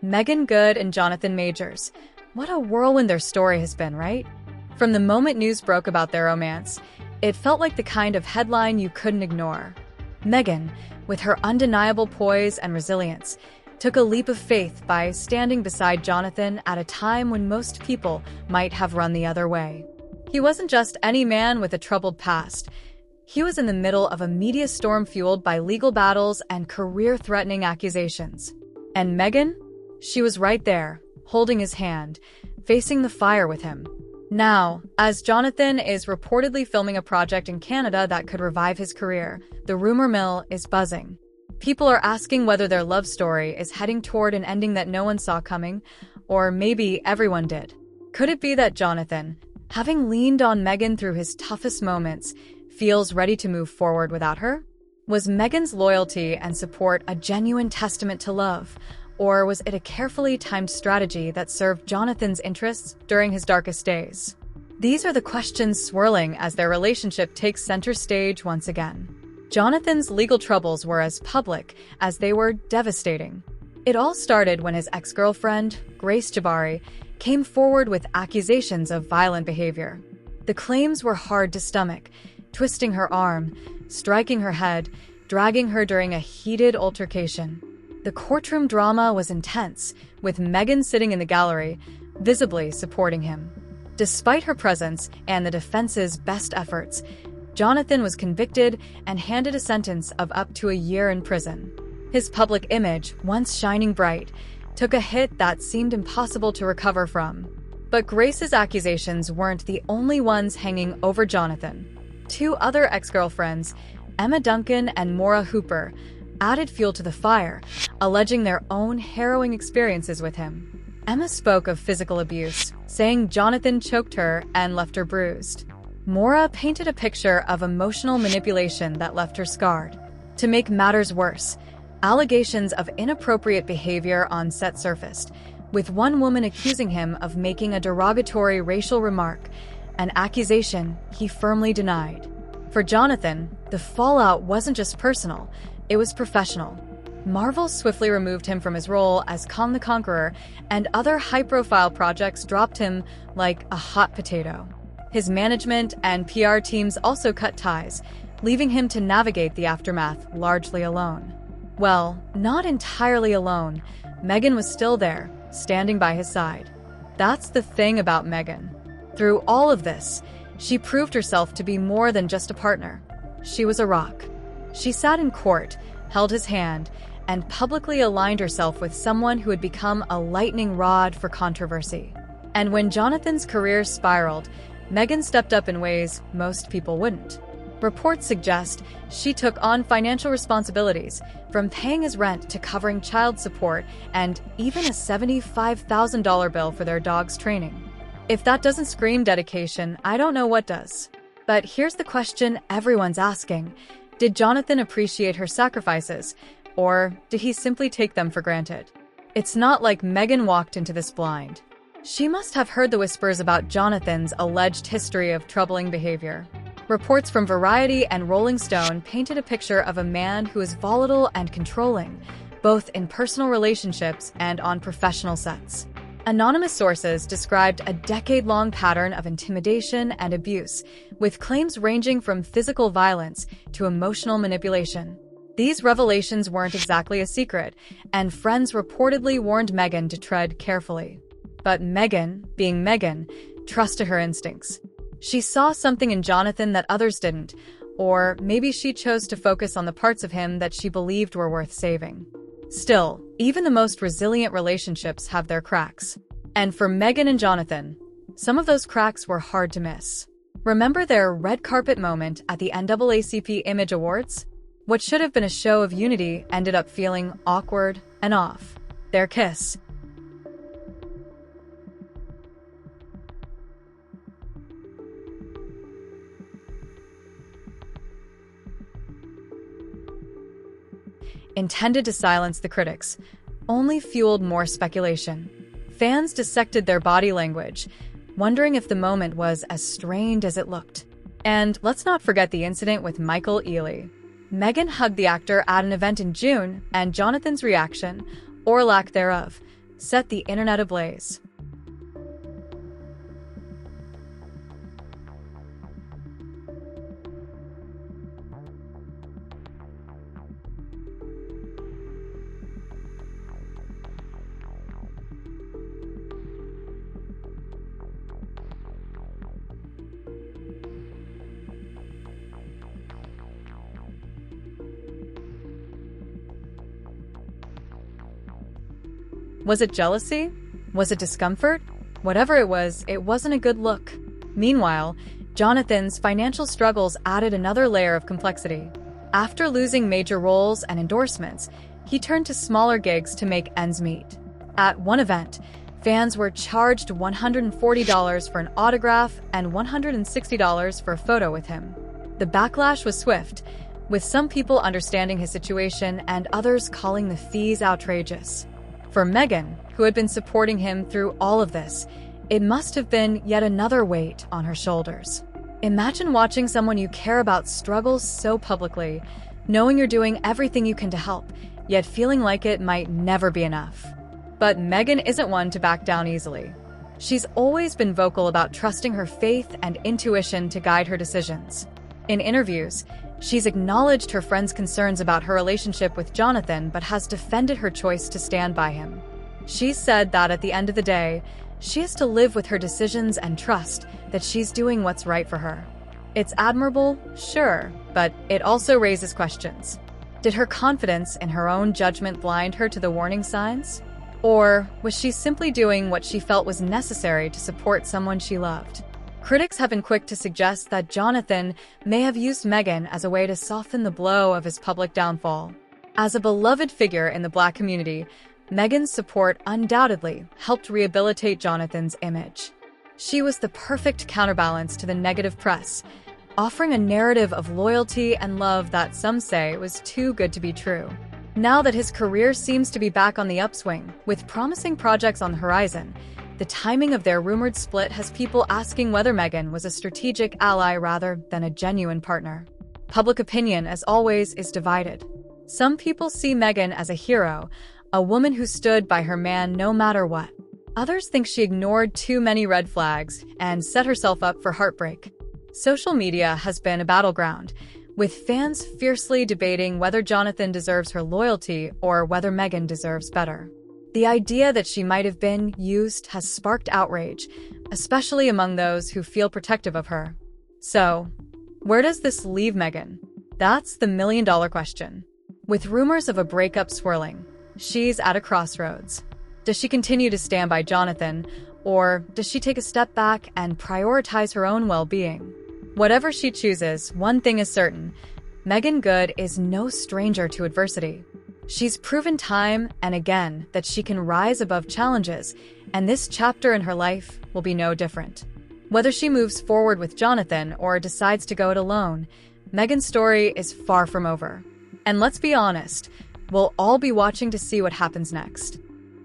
Meagan Good and Jonathan Majors. What a whirlwind their story has been, right? From the moment news broke about their romance, it felt like the kind of headline you couldn't ignore. Meagan, with her undeniable poise and resilience, took a leap of faith by standing beside Jonathan at a time when most people might have run the other way. He wasn't just any man with a troubled past. He was in the middle of a media storm fueled by legal battles and career-threatening accusations. And Meagan? She was right there, holding his hand, facing the fire with him. Now, as Jonathan is reportedly filming a project in Canada that could revive his career, the rumor mill is buzzing. People are asking whether their love story is heading toward an ending that no one saw coming, or maybe everyone did. Could it be that Jonathan, having leaned on Meagan through his toughest moments, feels ready to move forward without her? Was Meagan's loyalty and support a genuine testament to love, or was it a carefully timed strategy that served Jonathan's interests during his darkest days? These are the questions swirling as their relationship takes center stage once again. Jonathan's legal troubles were as public as they were devastating. It all started when his ex-girlfriend, Grace Jabari, came forward with accusations of violent behavior. The claims were hard to stomach, twisting her arm, striking her head, dragging her during a heated altercation. The courtroom drama was intense, with Meagan sitting in the gallery, visibly supporting him. Despite her presence and the defense's best efforts, Jonathan was convicted and handed a sentence of up to a year in prison. His public image, once shining bright, took a hit that seemed impossible to recover from. But Grace's accusations weren't the only ones hanging over Jonathan. Two other ex-girlfriends, Emma Duncan and Maura Hooper, added fuel to the fire, alleging their own harrowing experiences with him. Emma spoke of physical abuse, saying Jonathan choked her and left her bruised. Maura painted a picture of emotional manipulation that left her scarred. To make matters worse, allegations of inappropriate behavior on set surfaced, with one woman accusing him of making a derogatory racial remark, an accusation he firmly denied. For Jonathan, the fallout wasn't just personal, it was professional. Marvel swiftly removed him from his role as Kong the Conqueror, and other high-profile projects dropped him like a hot potato. His management and PR teams also cut ties, leaving him to navigate the aftermath largely alone. Well, not entirely alone. Meagan was still there, standing by his side. That's the thing about Meagan. Through all of this, she proved herself to be more than just a partner. She was a rock. She sat in court, held his hand, and publicly aligned herself with someone who had become a lightning rod for controversy. And when Jonathan's career spiraled, Meagan stepped up in ways most people wouldn't. Reports suggest she took on financial responsibilities, from paying his rent to covering child support and even a $75,000 bill for their dog's training. If that doesn't scream dedication, I don't know what does. But here's the question everyone's asking. Did Jonathan appreciate her sacrifices, or did he simply take them for granted? It's not like Meagan walked into this blind. She must have heard the whispers about Jonathan's alleged history of troubling behavior. Reports from Variety and Rolling Stone painted a picture of a man who is volatile and controlling, both in personal relationships and on professional sets. Anonymous sources described a decade-long pattern of intimidation and abuse, with claims ranging from physical violence to emotional manipulation. These revelations weren't exactly a secret, and friends reportedly warned Meagan to tread carefully. But Meagan, being Meagan, trusted her instincts. She saw something in Jonathan that others didn't, or maybe she chose to focus on the parts of him that she believed were worth saving. Still, even the most resilient relationships have their cracks. And for Meagan and Jonathan, some of those cracks were hard to miss. Remember their red carpet moment at the NAACP Image Awards? What should have been a show of unity ended up feeling awkward and off. Their kiss, intended to silence the critics, only fueled more speculation. Fans dissected their body language, wondering if the moment was as strained as it looked. And let's not forget the incident with Michael Ealy. Meagan hugged the actor at an event in June, and Jonathan's reaction, or lack thereof, set the internet ablaze. Was it jealousy? Was it discomfort? Whatever it wasn't a good look. Meanwhile, Jonathan's financial struggles added another layer of complexity. After losing major roles and endorsements, he turned to smaller gigs to make ends meet. At one event, fans were charged $140 for an autograph and $160 for a photo with him. The backlash was swift, with some people understanding his situation and others calling the fees outrageous. For Meagan, who had been supporting him through all of this, it must have been yet another weight on her shoulders. Imagine watching someone you care about struggle so publicly, knowing you're doing everything you can to help, yet feeling like it might never be enough. But Meagan isn't one to back down easily. She's always been vocal about trusting her faith and intuition to guide her decisions. In interviews, she's acknowledged her friends' concerns about her relationship with Jonathan, but has defended her choice to stand by him. She's said that at the end of the day, she has to live with her decisions and trust that she's doing what's right for her. It's admirable, sure, but it also raises questions. Did her confidence in her own judgment blind her to the warning signs? Or was she simply doing what she felt was necessary to support someone she loved? Critics have been quick to suggest that Jonathan may have used Meagan as a way to soften the blow of his public downfall. As a beloved figure in the Black community, Meagan's support undoubtedly helped rehabilitate Jonathan's image. She was the perfect counterbalance to the negative press, offering a narrative of loyalty and love that some say was too good to be true. Now that his career seems to be back on the upswing, with promising projects on the horizon, the timing of their rumored split has people asking whether Meagan was a strategic ally rather than a genuine partner. Public opinion, as always, is divided. Some people see Meagan as a hero, a woman who stood by her man no matter what. Others think she ignored too many red flags and set herself up for heartbreak. Social media has been a battleground, with fans fiercely debating whether Jonathan deserves her loyalty or whether Meagan deserves better. The idea that she might have been used has sparked outrage, especially among those who feel protective of her. So, where does this leave Meagan? That's the million-dollar question. With rumors of a breakup swirling, she's at a crossroads. Does she continue to stand by Jonathan, or does she take a step back and prioritize her own well-being? Whatever she chooses, one thing is certain: Meagan Good is no stranger to adversity. She's proven time and again that she can rise above challenges, and this chapter in her life will be no different. Whether she moves forward with Jonathan or decides to go it alone, Meagan's story is far from over. And let's be honest, we'll all be watching to see what happens next.